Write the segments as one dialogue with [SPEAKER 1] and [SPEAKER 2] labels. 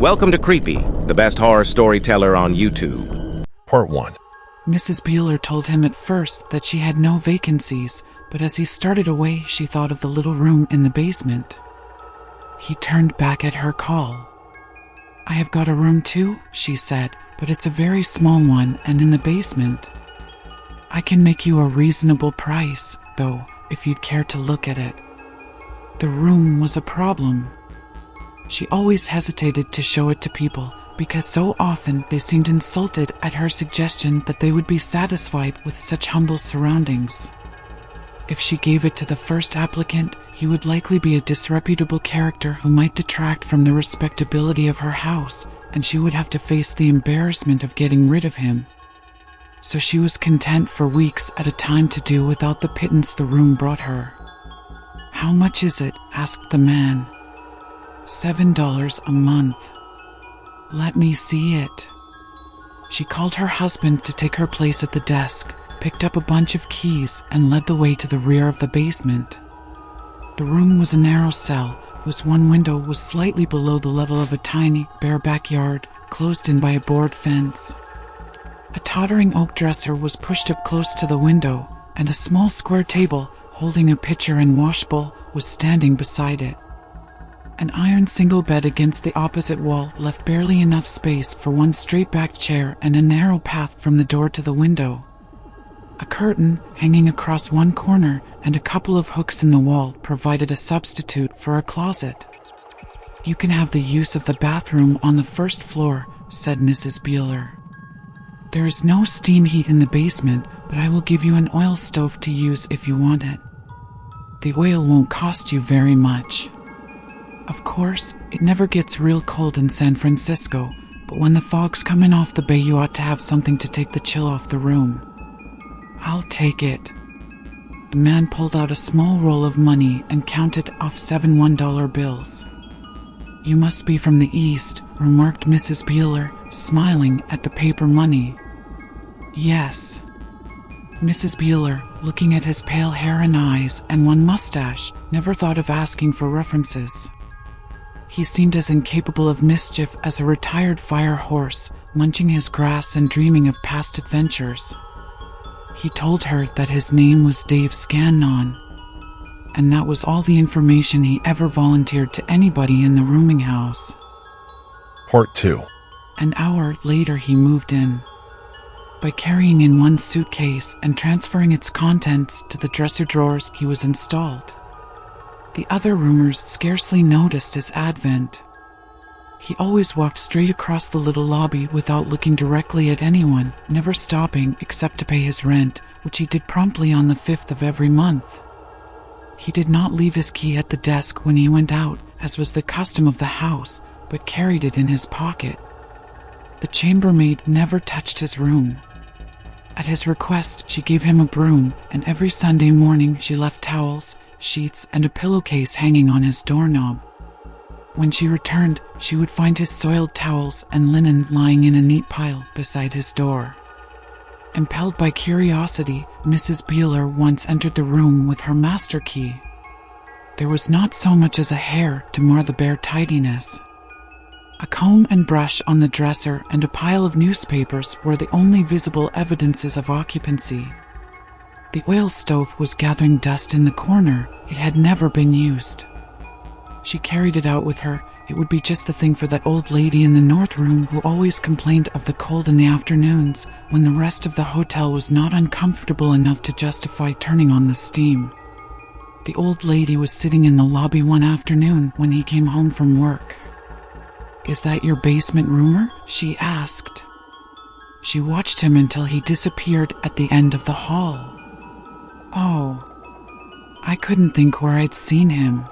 [SPEAKER 1] Welcome to Creepy, the best horror storyteller on YouTube.
[SPEAKER 2] Part 1.
[SPEAKER 3] Mrs. Buhler told him at first that she had no vacancies, but as he started away, she thought of the little room in the basement. He turned back at her call. "I have got a room too," she said, "but it's a very small one and in the basement. I can make you a reasonable price, though, if you'd care to look at it." The room was a problem. She always hesitated to show it to people, because so often they seemed insulted at her suggestion that they would be satisfied with such humble surroundings. If she gave it to the first applicant, he would likely be a disreputable character who might detract from the respectability of her house, and she would have to face the embarrassment of getting rid of him. So she was content for weeks at a time to do without the pittance the room brought her. "How much is it?" asked the man. $7 a month." "Let me see it." She called her husband to take her place at the desk, picked up a bunch of keys, and led the way to the rear of the basement. The room was a narrow cell, whose one window was slightly below the level of a tiny, bare backyard, closed in by a board fence. A tottering oak dresser was pushed up close to the window, and a small square table, holding a pitcher and washbowl, was standing beside it. An iron single bed against the opposite wall left barely enough space for one straight-backed chair and a narrow path from the door to the window. A curtain, hanging across one corner, and a couple of hooks in the wall provided a substitute for a closet. "You can have the use of the bathroom on the first floor," said Mrs. Buhler. "There is no steam heat in the basement, but I will give you an oil stove to use if you want it. The oil won't cost you very much. Of course, it never gets real cold in San Francisco, but when the fog's coming off the bay, you ought to have something to take the chill off the room." "I'll take it." The man pulled out a small roll of money and counted off 7 $1 bills. "You must be from the East," remarked Mrs. Buhler, smiling at the paper money. "Yes." Mrs. Buhler, looking at his pale hair and eyes and one mustache, never thought of asking for references. He seemed as incapable of mischief as a retired fire horse, munching his grass and dreaming of past adventures. He told her that his name was Dave Scannon, and that was all the information he ever volunteered to anybody in the rooming house.
[SPEAKER 2] Part 2.
[SPEAKER 3] An hour later he moved in. By carrying in one suitcase and transferring its contents to the dresser drawers, he was installed. The other roomers scarcely noticed his advent. He always walked straight across the little lobby without looking directly at anyone, never stopping except to pay his rent, which he did promptly on the 5th of every month. He did not leave his key at the desk when he went out, as was the custom of the house, but carried it in his pocket. The chambermaid never touched his room. At his request, she gave him a broom, and every Sunday morning she left towels, sheets, and a pillowcase hanging on his doorknob. When she returned, she would find his soiled towels and linen lying in a neat pile beside his door. Impelled by curiosity, Mrs. Buhler once entered the room with her master key. There was not so much as a hair to mar the bare tidiness. A comb and brush on the dresser and a pile of newspapers were the only visible evidences of occupancy. The oil stove was gathering dust in the corner. It had never been used. She carried it out with her. It would be just the thing for that old lady in the north room who always complained of the cold in the afternoons, when the rest of the hotel was not uncomfortable enough to justify turning on the steam. The old lady was sitting in the lobby one afternoon when he came home from work. "Is that your basement roomer?" she asked. She watched him until he disappeared at the end of the hall. "Oh, I couldn't think where I'd seen him.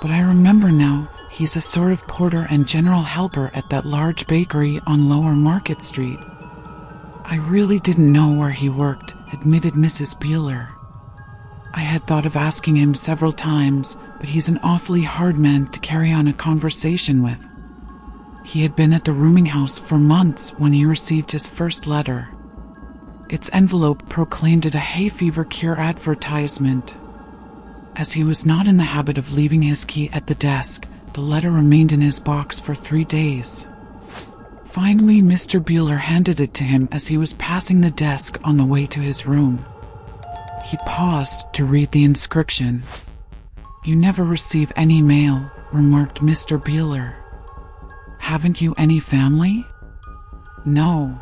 [SPEAKER 3] But I remember now, he's a sort of porter and general helper at that large bakery on Lower Market Street." "I really didn't know where he worked," admitted Mrs. Buhler. "I had thought of asking him several times, but he's an awfully hard man to carry on a conversation with." He had been at the rooming house for months when he received his first letter. Its envelope proclaimed it a hay fever cure advertisement. As he was not in the habit of leaving his key at the desk, the The letter remained in his box for 3 days. Finally, Mr. Buhler handed it to him as he was passing the desk on the way to his room. He paused to read the inscription. "You never receive any mail," remarked Mr. Buhler. "Haven't you any family?" "No."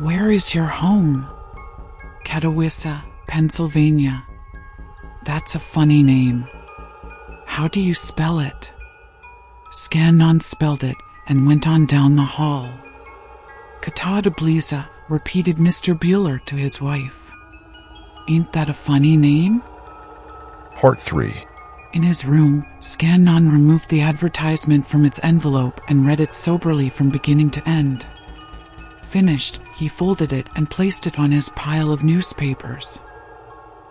[SPEAKER 3] "Where is your home?" "Catawissa, Pennsylvania." "That's a funny name. How do you spell it?" Scannon spelled it and went on down the hall. "Catawissa," repeated Mr. Buhler to his wife. "Ain't that a funny name?"
[SPEAKER 2] Part 3.
[SPEAKER 3] In his room, Scannon removed the advertisement from its envelope and read it soberly from beginning to end. Finished, he folded it and placed it on his pile of newspapers.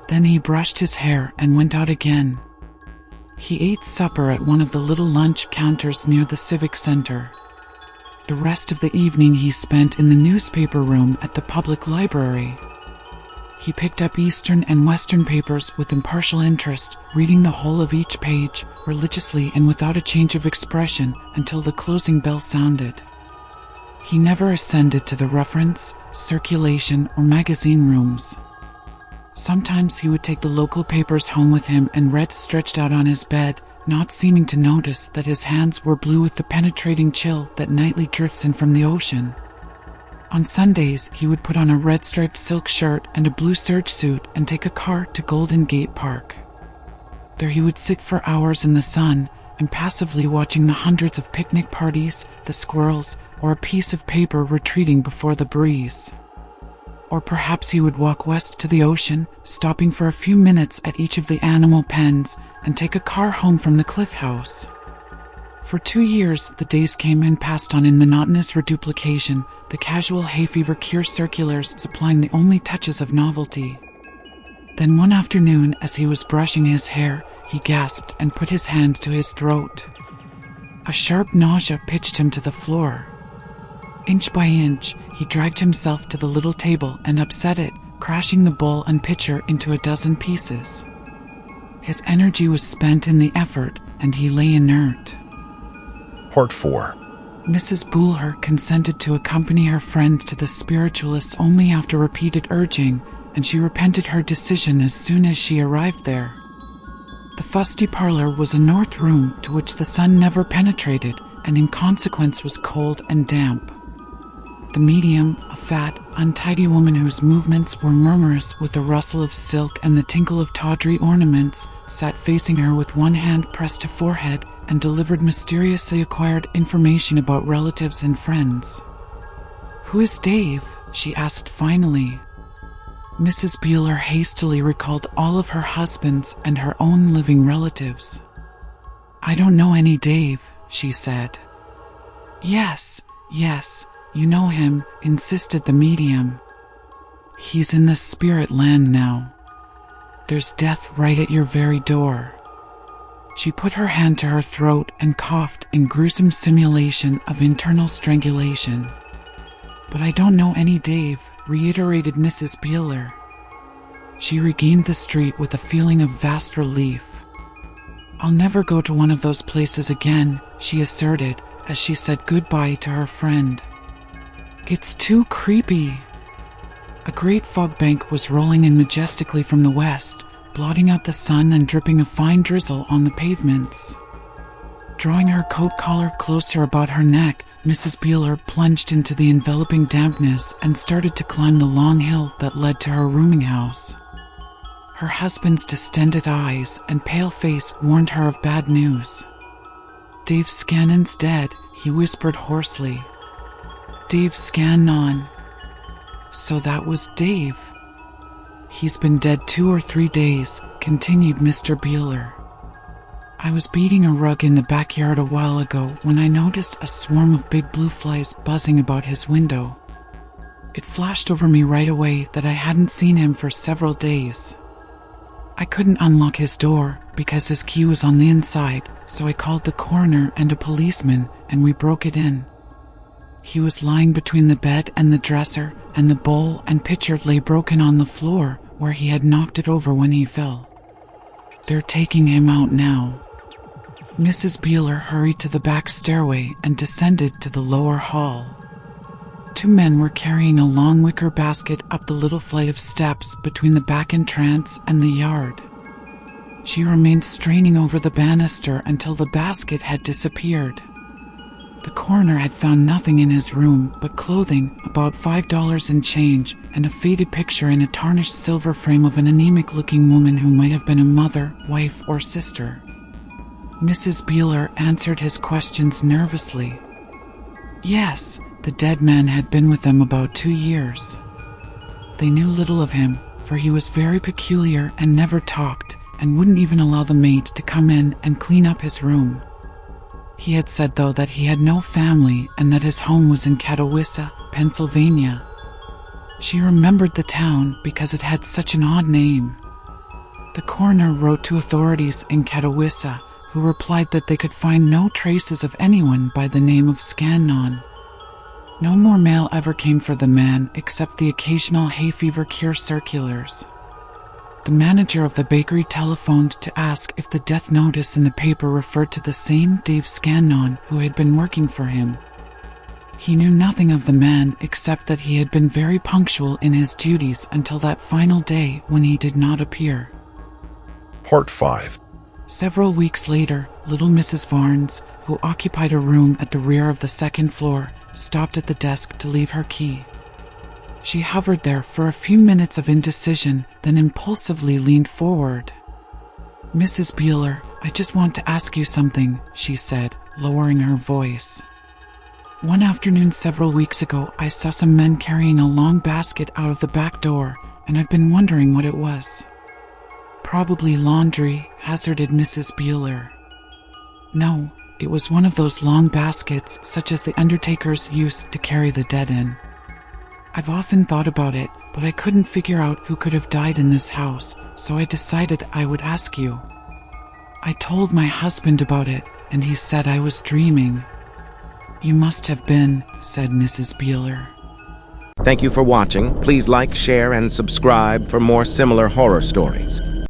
[SPEAKER 3] Then he brushed his hair and went out again. He ate supper at one of the little lunch counters near the Civic Center. The rest of the evening he spent in the newspaper room at the public library. He picked up Eastern and Western papers with impartial interest, reading the whole of each page, religiously and without a change of expression, until the closing bell sounded. He never ascended to the reference, circulation, or magazine rooms. Sometimes he would take the local papers home with him and read stretched out on his bed, not seeming to notice that his hands were blue with the penetrating chill that nightly drifts in from the ocean. On Sundays, he would put on a red-striped silk shirt and a blue serge suit and take a car to Golden Gate Park. There he would sit for hours in the sun, impassively watching the hundreds of picnic parties, the squirrels, or a piece of paper retreating before the breeze. Or perhaps he would walk west to the ocean, stopping for a few minutes at each of the animal pens, and take a car home from the Cliff House. For 2 years, the days came and passed on in monotonous reduplication, the casual hay fever cure circulars supplying the only touches of novelty. Then one afternoon, as he was brushing his hair, he gasped and put his hand to his throat. A sharp nausea pitched him to the floor. Inch by inch, he dragged himself to the little table and upset it, crashing the bowl and pitcher into a dozen pieces. His energy was spent in the effort, and he lay inert.
[SPEAKER 2] Part 4.
[SPEAKER 3] Mrs. Buhler consented to accompany her friend to the spiritualist only after repeated urging, and she repented her decision as soon as she arrived there. The fusty parlor was a north room to which the sun never penetrated, and in consequence was cold and damp. The medium, a fat, untidy woman whose movements were murmurous with the rustle of silk and the tinkle of tawdry ornaments, sat facing her with one hand pressed to forehead and delivered mysteriously acquired information about relatives and friends. "Who is Dave?" she asked finally. Mrs. Buhler hastily recalled all of her husband's and her own living relatives. "I don't know any Dave," she said. Yes, you know him," insisted the medium. "He's in the spirit land now. There's death right at your very door." She put her hand to her throat and coughed in gruesome simulation of internal strangulation. "But I don't know any Dave," reiterated Mrs. Buhler. She regained the street with a feeling of vast relief. "I'll never go to one of those places again," she asserted as she said goodbye to her friend. "It's too creepy." A great fog bank was rolling in majestically from the west, blotting out the sun and dripping a fine drizzle on the pavements. Drawing her coat collar closer about her neck, Mrs. Buhler plunged into the enveloping dampness and started to climb the long hill that led to her rooming house. Her husband's distended eyes and pale face warned her of bad news. "Dave Scannon's dead," he whispered hoarsely. "Dave Scannon." So that was Dave. "He's been dead 2 or 3 days, continued Mr. Buhler. "I was beating a rug in the backyard a while ago when I noticed a swarm of big blue flies buzzing about his window. It flashed over me right away that I hadn't seen him for several days. I couldn't unlock his door because his key was on the inside, so I called the coroner and a policeman, and we broke it in. He was lying between the bed and the dresser, and the bowl and pitcher lay broken on the floor where he had knocked it over when he fell. They're taking him out now." Mrs. Buhler hurried to the back stairway and descended to the lower hall. Two men were carrying a long wicker basket up the little flight of steps between the back entrance and the yard. She remained straining over the banister until the basket had disappeared. The coroner had found nothing in his room but clothing, about $5 in change, and a faded picture in a tarnished silver frame of an anemic-looking woman who might have been a mother, wife, or sister. Mrs. Buhler answered his questions nervously. Yes, the dead man had been with them about 2 years. They knew little of him, for he was very peculiar and never talked, and wouldn't even allow the maid to come in and clean up his room. He had said, though, that he had no family and that his home was in Catawissa, Pennsylvania. She remembered the town because it had such an odd name. The coroner wrote to authorities in Catawissa, who replied that they could find no traces of anyone by the name of Scannon. No more mail ever came for the man except the occasional hay fever cure circulars. The manager of the bakery telephoned to ask if the death notice in the paper referred to the same Dave Scannon who had been working for him. He knew nothing of the man except that he had been very punctual in his duties until that final day when he did not appear.
[SPEAKER 2] Part 5.
[SPEAKER 3] Several weeks later, little Mrs. Varnes, who occupied a room at the rear of the second floor, stopped at the desk to leave her key. She hovered there for a few minutes of indecision, then impulsively leaned forward. "Mrs. Buhler, I just want to ask you something," she said, lowering her voice. "One afternoon several weeks ago, I saw some men carrying a long basket out of the back door, and I've been wondering what it was." "Probably laundry," hazarded Mrs. Buhler. "No, it was one of those long baskets such as the undertakers used to carry the dead in. I've often thought about it, but I couldn't figure out who could have died in this house, so I decided I would ask you. I told my husband about it, and he said I was dreaming." "You must have been," said Mrs. Buhler.
[SPEAKER 1] Thank you for watching. Please like, share, and subscribe for more similar horror stories.